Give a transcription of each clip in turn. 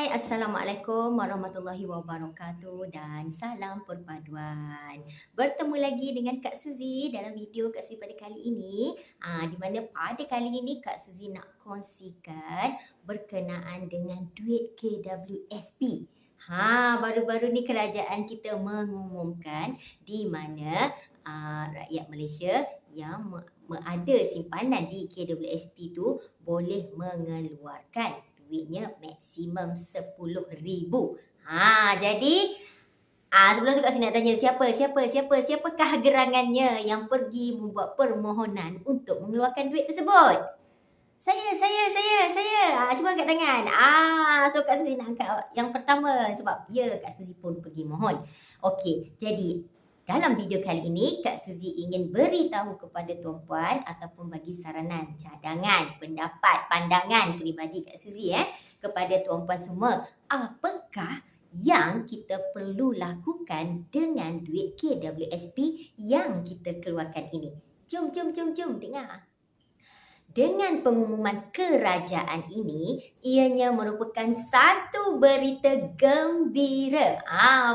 Hai, Assalamualaikum warahmatullahi wabarakatuh dan salam perpaduan. Bertemu lagi dengan Kak Suzy dalam video Kak Suzy pada kali ini. Di mana pada kali ini Kak Suzy nak kongsikan berkenaan dengan duit KWSP. Baru-baru ni kerajaan kita mengumumkan di mana rakyat Malaysia yang ada simpanan di KWSP tu boleh mengeluarkan duitnya maksimum RM10,000. Jadi sebelum tu Kak Sini nak tanya siapakah gerangannya yang pergi membuat permohonan untuk mengeluarkan duit tersebut? Saya. Cuba angkat tangan. So Kak Suzy nak angkat yang pertama sebab Kak Suzy pun pergi mohon. Okey, jadi dalam video kali ini, Kak Suzy ingin beritahu kepada tuan-puan ataupun bagi saranan, cadangan, pendapat, pandangan peribadi Kak Suzy kepada tuan-puan semua. Apakah yang kita perlu lakukan dengan duit KWSP yang kita keluarkan ini? Jom dengar. Dengan pengumuman kerajaan ini, ianya merupakan satu berita gembira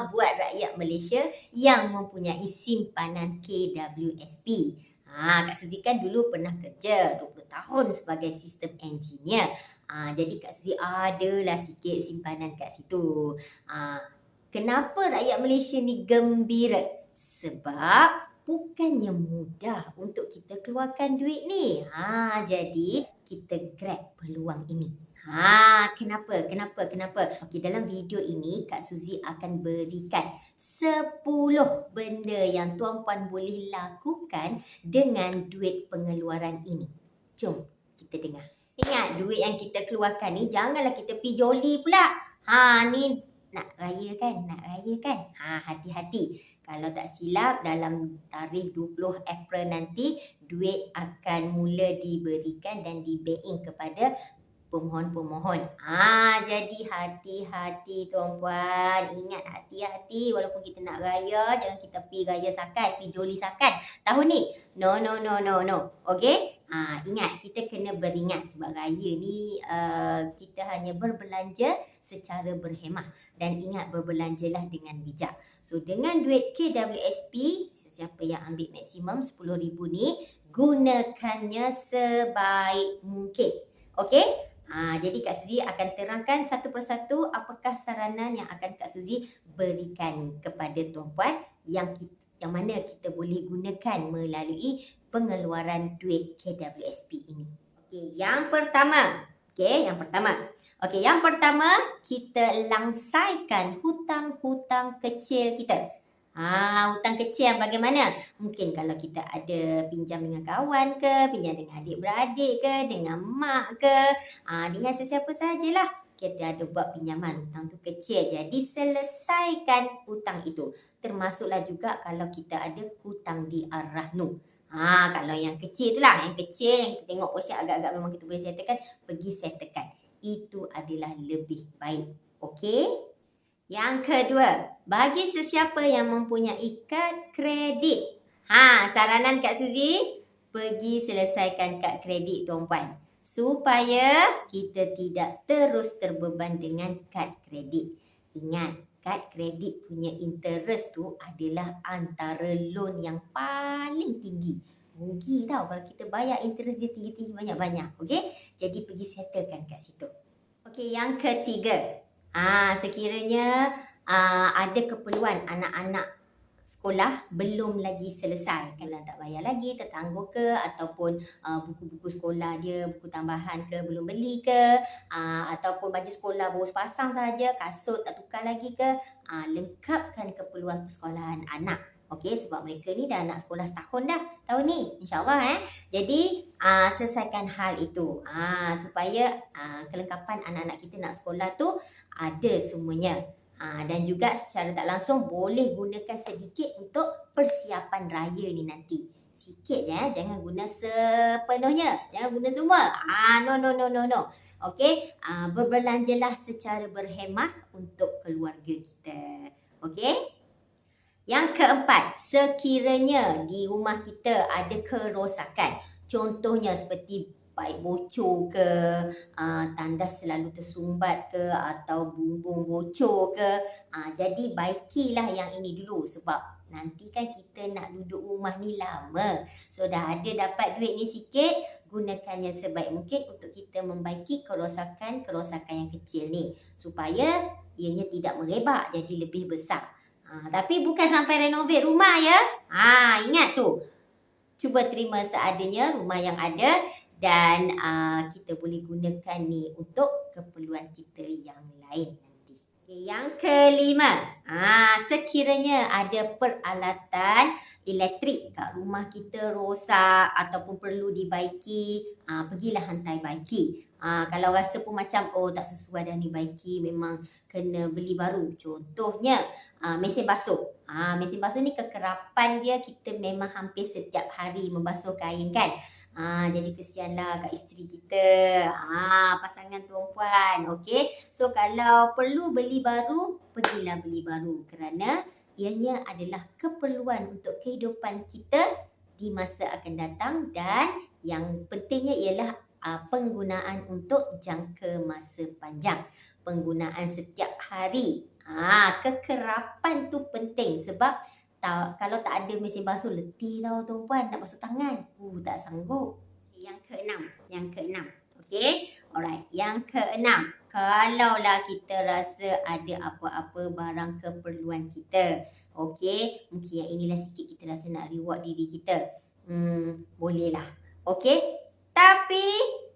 buat rakyat Malaysia yang mempunyai simpanan KWSP. Kak Suzy kan dulu pernah kerja 20 tahun sebagai sistem engineer. Jadi Kak Suzy adalah sikit simpanan kat situ. Kenapa rakyat Malaysia ni gembira? Sebab bukannya mudah untuk kita keluarkan duit ni. Jadi kita grab peluang ini. Kenapa? Okey, dalam video ini Kak Suzy akan berikan 10 benda yang tuan-puan boleh lakukan dengan duit pengeluaran ini. Jom kita dengar. Ingat, duit yang kita keluarkan ni janganlah kita pergi joli pula. Ni nak raya kan? Hati-hati. Kalau tak silap, dalam tarikh 20 April nanti, duit akan mula diberikan dan di-bank kepada pemohon-pemohon. Jadi hati-hati tuan-puan. Ingat, hati-hati. Walaupun kita nak raya, jangan kita pergi raya sakat, pergi joli sakat tahun ni. No. Okey? Ingat, kita kena beringat sebab raya ni kita hanya berbelanja secara berhemah. Dan ingat, berbelanjalah dengan bijak. So, dengan duit KWSP, sesiapa yang ambil maksimum RM10,000 ni, gunakannya sebaik mungkin. Okey? Jadi Kak Suzy akan terangkan satu persatu apakah saranan yang akan Kak Suzy berikan kepada tuan-puan yang mana kita boleh gunakan melalui pengeluaran duit KWSP ini. Okey, yang pertama, kita langsaikan hutang-hutang kecil kita. Hutang kecil yang bagaimana? Mungkin kalau kita ada pinjam dengan kawan ke, pinjam dengan adik-beradik ke, dengan mak ke, dengan sesiapa sajalah. Kita ada buat pinjaman, hutang tu kecil. Jadi selesaikan hutang itu. Termasuklah juga kalau kita ada hutang di Ar-Rahnu. Kalau yang kecil tu lah, yang kita tengok portion agak-agak memang kita boleh settlekan, pergi settlekan. Itu adalah lebih baik. Okey? Yang kedua, bagi sesiapa yang mempunyai kad kredit. Saranan Kak Suzy, pergi selesaikan kad kredit tuan-puan. Supaya kita tidak terus terbeban dengan kad kredit. Ingat, kad kredit punya interest tu adalah antara loan yang paling tinggi. Rugi tau kalau kita bayar interest dia tinggi-tinggi banyak-banyak. Okey? Jadi pergi settlekan kat situ. Okey, yang ketiga. Sekiranya ada keperluan anak-anak sekolah belum lagi selesai. Kalau tak bayar lagi, tertangguh ke, ataupun buku-buku sekolah dia, buku tambahan ke, belum beli ke, ataupun baju sekolah baru sepasang saja, kasut tak tukar lagi ke, lengkapkan keperluan persekolahan anak. Okey, sebab mereka ni dah nak sekolah setahun dah tahun ni, insyaAllah Jadi selesaikan hal itu supaya kelengkapan anak-anak kita nak sekolah tu ada semuanya. Dan juga secara tak langsung boleh gunakan sedikit untuk persiapan raya ni nanti. Sikit jangan guna sepenuhnya, jangan guna semua. No. Okey, berbelanjalah secara berhemah untuk keluarga kita. Okey? Yang keempat, sekiranya di rumah kita ada kerosakan, contohnya seperti paip bocor ke, tandas selalu tersumbat ke, atau bumbung bocor ke. Jadi baikilah yang ini dulu, sebab nanti kan kita nak duduk rumah ni lama. So dah ada dapat duit ni sikit, gunakannya sebaik mungkin untuk kita membaiki kerosakan-kerosakan yang kecil ni, supaya ianya tidak merebak jadi lebih besar. Tapi bukan sampai renovate rumah ya. Ingat tu. Cuba terima seadanya rumah yang ada, dan kita boleh gunakan ni untuk keperluan kita yang lain nanti. Yang kelima, sekiranya ada peralatan elektrik kat rumah kita rosak ataupun perlu dibaiki, pergilah hantai baiki. Kalau rasa pun macam tak sesuai dah ni baiki, memang kena beli baru. Contohnya mesin basuh. Mesin basuh ni kekerapan dia, kita memang hampir setiap hari membasuh kain kan. Jadi kesianlah kat isteri kita, pasangan tuan-puan. Okey. So kalau perlu beli baru, pergilah beli baru, kerana ianya adalah keperluan untuk kehidupan kita di masa akan datang, dan yang pentingnya ialah penggunaan untuk jangka masa panjang. Penggunaan setiap hari. Kekerapan tu penting, sebab kalau tak ada mesin basuh, letih tau tuan-puan, nak basuh tangan. Tak sanggup. Yang keenam. Okey. Alright, yang keenam. Kalaulah kita rasa ada apa-apa barang keperluan kita. Okey, mungkin yang inilah sikit kita rasa nak reward diri kita. Bolehlah. Okey. Tapi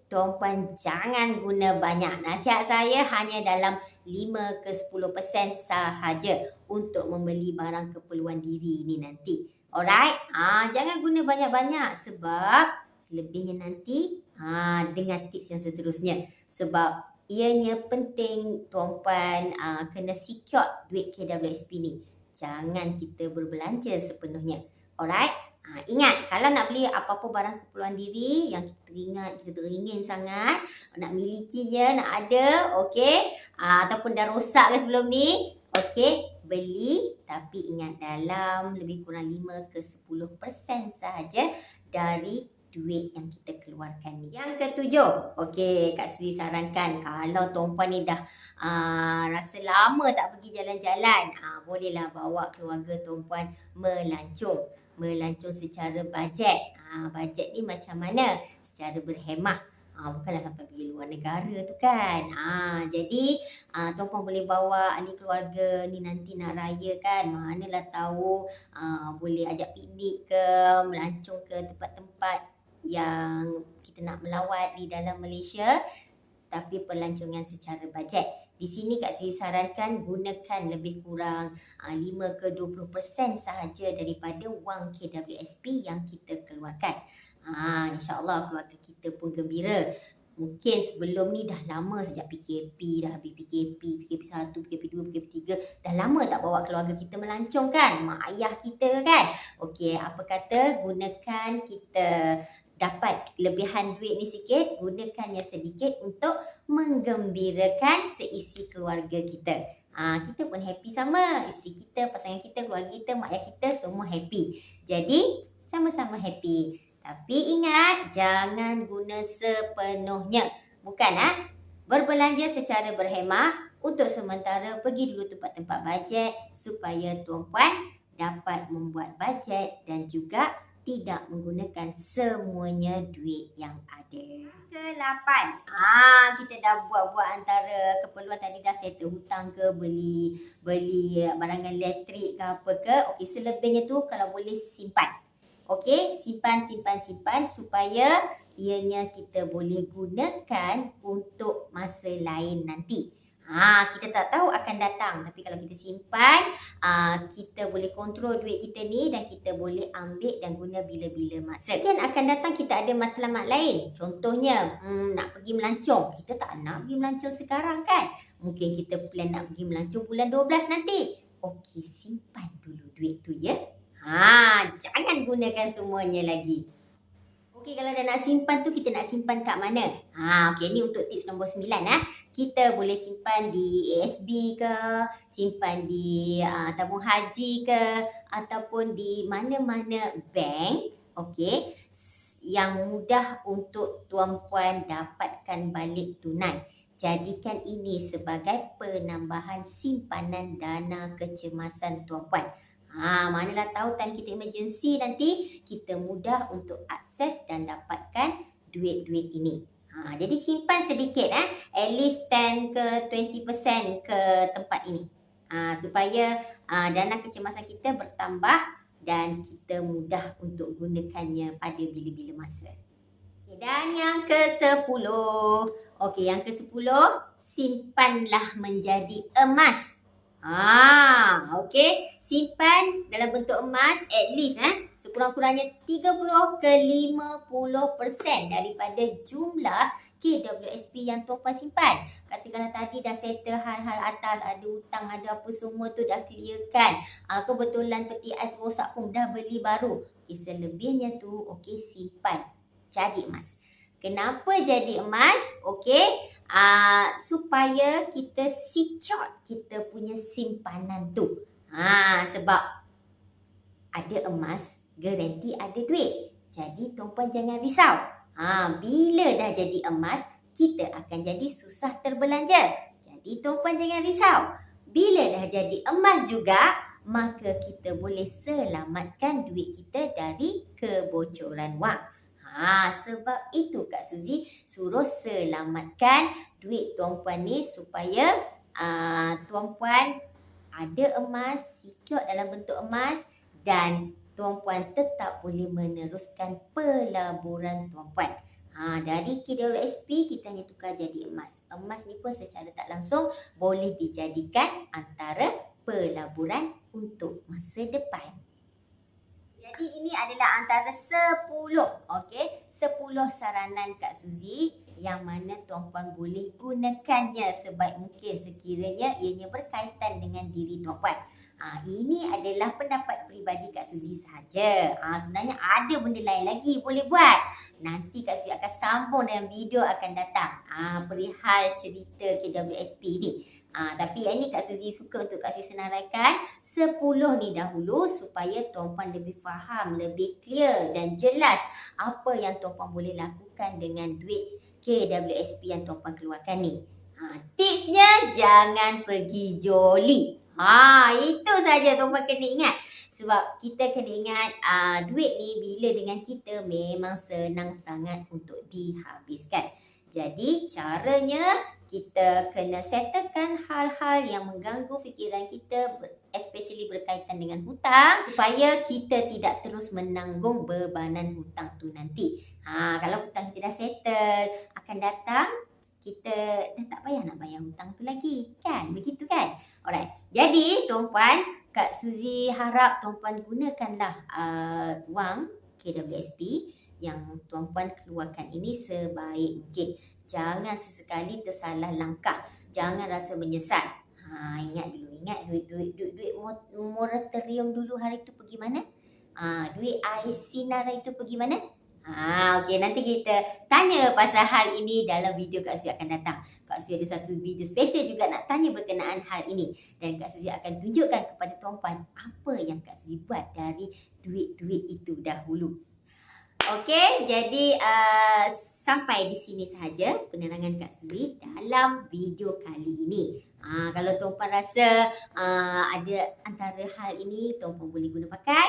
tuan-puan jangan guna banyak. Nasihat saya hanya dalam 5 ke 10% sahaja untuk membeli barang keperluan diri ni nanti. Alright? Jangan guna banyak-banyak, sebab selebihnya nanti dengan tips yang seterusnya. Sebab ianya penting tuan-puan kena secure duit KWSP ni. Jangan kita berbelanja sepenuhnya. Alright? Ingat, kalau nak beli apa-apa barang keperluan diri yang kita teringin sangat, nak miliki je, nak ada, okey, ataupun dah rosak ke sebelum ni, okey, beli, tapi ingat dalam lebih kurang 5 ke 10% sahaja dari duit yang kita keluarkan ni. Yang ketujuh, okey, Kak Suzy sarankan kalau tuan-puan ni dah rasa lama tak pergi jalan-jalan, bolehlah bawa keluarga tuan-puan melancong. Melancong secara bajet. Bajet ni macam mana? Secara berhemah. Bukanlah sampai pergi luar negara tu kan. Jadi tuan-puan boleh bawa ahli keluarga ni nanti nak raya kan. Manalah tahu boleh ajak piknik ke, melancong ke tempat-tempat yang kita nak melawat di dalam Malaysia, tapi pelancongan secara bajet. Di sini Kak Suzy sarankan gunakan lebih kurang 5 ke 20% sahaja daripada wang KWSP yang kita keluarkan. InsyaAllah keluarga kita pun gembira. Mungkin sebelum ni dah lama sejak PKP, dah habis PKP 1, PKP 2, PKP 3. Dah lama tak bawa keluarga kita melancong kan. Mak ayah kita kan. Okey, apa kata gunakan kita dapat lebihan duit ni sikit, gunakannya sedikit untuk menggembirakan seisi keluarga kita. Kita pun happy sama, isteri kita, pasangan kita, keluarga kita, mak ayah kita semua happy. Jadi sama-sama happy. Tapi ingat, jangan guna sepenuhnya. Bukan berbelanja secara berhemah, untuk sementara pergi dulu tempat-tempat bajet supaya tuan-puan dapat membuat bajet dan juga tidak menggunakan semuanya duit yang ada. Ke-8. Kita dah buat antara keperluan tadi, dah settle hutang ke, beli barangan elektrik ke apa ke. Okey, selebihnya tu kalau boleh simpan. Okey, simpan supaya ianya kita boleh gunakan untuk masa lain nanti. Kita tak tahu akan datang, tapi kalau kita simpan, kita boleh kontrol duit kita ni dan kita boleh ambil dan guna bila-bila masa. Kan akan datang kita ada matlamat lain. Contohnya, nak pergi melancong. Kita tak nak pergi melancong sekarang kan. Mungkin kita plan nak pergi melancong bulan 12 nanti. Okey, simpan dulu duit tu ya. Jangan gunakan semuanya lagi. Okey, kalau dah nak simpan tu, kita nak simpan kat mana? Okey, ni untuk tips nombor 9. Kita boleh simpan di ASB ke, simpan di tabung haji ke, ataupun di mana-mana bank. Okey, yang mudah untuk tuan-puan dapatkan balik tunai. Jadikan ini sebagai penambahan simpanan dana kecemasan tuan-puan. Manalah tahu time kita emergency nanti, kita mudah untuk akses dan dapatkan duit-duit ini. Jadi simpan sedikit, at least 10 ke 20% ke tempat ini. Supaya dana kecemasan kita bertambah dan kita mudah untuk gunakannya pada bila-bila masa. Dan yang ke-10. Okey, yang ke-10, simpanlah menjadi emas. Okey, simpan dalam bentuk emas at least sekurang-kurangnya 30 ke 50% daripada jumlah KWSP yang tuan-puan simpan. Katakanlah tadi dah settle hal-hal atas, ada hutang, ada apa semua tu dah clearkan. Kebetulan peti ais rosak pun dah beli baru. Selebihnya tu simpan jadi emas. Kenapa jadi emas? Supaya kita secure kita punya simpanan tu. Sebab ada emas, garanti ada duit. Jadi tuan-puan jangan risau. Bila dah jadi emas, kita akan jadi susah terbelanja. Jadi tuan-puan jangan risau. Bila dah jadi emas juga, maka kita boleh selamatkan duit kita dari kebocoran wang. Sebab itu Kak Suzy suruh selamatkan duit tuan-puan ni supaya tuan-puan ada emas, secure dalam bentuk emas dan tuan-puan tetap boleh meneruskan pelaburan tuan-puan. Dari KWSP kita hanya tukar jadi emas. Emas ni pun secara tak langsung boleh dijadikan antara pelaburan untuk masa depan. Jadi ini adalah antara 10 saranan Kak Suzy yang mana tuan-puan boleh gunakannya sebaik mungkin sekiranya ianya berkaitan dengan diri tuan-puan. Ini adalah pendapat peribadi Kak Suzy sahaja. Sebenarnya ada benda lain lagi boleh buat. Nanti Kak Suzy akan sambung dengan video akan datang. Perihal cerita KWSP ni. Tapi yang ni Kak Suzy suka untuk Kak Suzy senaraikan 10 ni dahulu supaya tuan-puan lebih faham, lebih clear dan jelas apa yang tuan-puan boleh lakukan dengan duit KWSP yang tuan-puan keluarkan ni. Tipsnya jangan pergi joli. Itu saja tuan-puan kena ingat. Sebab kita kena ingat duit ni bila dengan kita memang senang sangat untuk dihabiskan. Jadi caranya kita kena settlekan hal-hal yang mengganggu fikiran kita, especially berkaitan dengan hutang, supaya kita tidak terus menanggung bebanan hutang tu nanti. Kalau hutang kita dah settle, akan datang kita dah tak payah nak bayar hutang tu lagi. Kan? Begitu kan? Alright. Jadi tuan-puan, Kak Suzy harap tuan-puan gunakanlah wang KWSP yang tuan-puan keluarkan ini sebaik mungkin. Jangan sesekali tersalah langkah. Jangan rasa menyesal. Ingat duit moratorium dulu hari tu pergi mana? Duit air sinar itu pergi mana? Nanti kita tanya pasal hal ini dalam video Kak Suzy akan datang. Kak Suzy ada satu video special juga nak tanya berkenaan hal ini. Dan Kak Suzy akan tunjukkan kepada tuan-puan apa yang Kak Suzy buat dari duit-duit itu dahulu. Jadi sampai di sini sahaja penerangan Kak Suzy dalam video kali ini. Kalau tuan-puan rasa ada antara hal ini tuan-puan boleh guna pakai,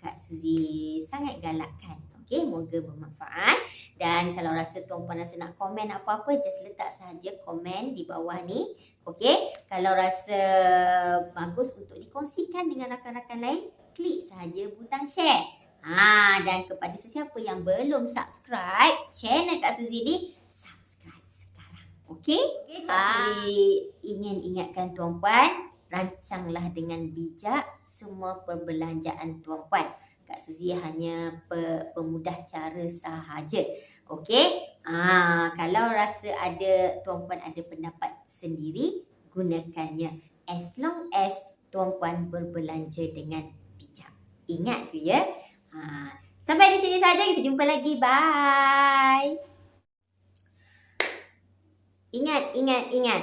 Kak Suzy sangat galakkan. Moga bermanfaat. Dan kalau rasa tuan-puan rasa nak komen apa-apa, just letak sahaja komen di bawah ni. Kalau rasa bagus untuk dikongsikan dengan rakan-rakan lain, klik sahaja butang share. Dan kepada sesiapa yang belum subscribe channel Kak Suzy ni, subscribe sekarang. Kak Suzy ingin ingatkan tuan-puan, rancanglah dengan bijak semua perbelanjaan tuan-puan. Kak Suzy hanya pemudah cara sahaja. Kalau rasa tuan-puan ada pendapat sendiri, gunakannya. As long as tuan-puan berbelanja dengan bijak. Ingat tu ya. Sampai di sini saja, kita jumpa lagi. Bye. Ingat.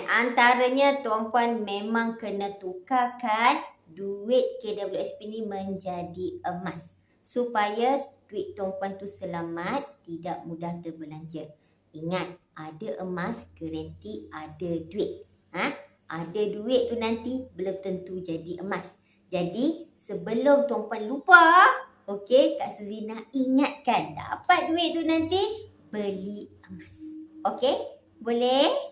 Antaranya tuan-puan memang kena tukarkan duit KWSP ni menjadi emas supaya duit tuan-puan tu selamat, tidak mudah terbelanja. Ingat, ada emas, garanti ada duit. Ada duit tu nanti belum tentu jadi emas. Jadi sebelum tuan-puan lupa, okey, Kak Suzy nak ingatkan, dapat duit tu nanti beli emas. Okey? Boleh?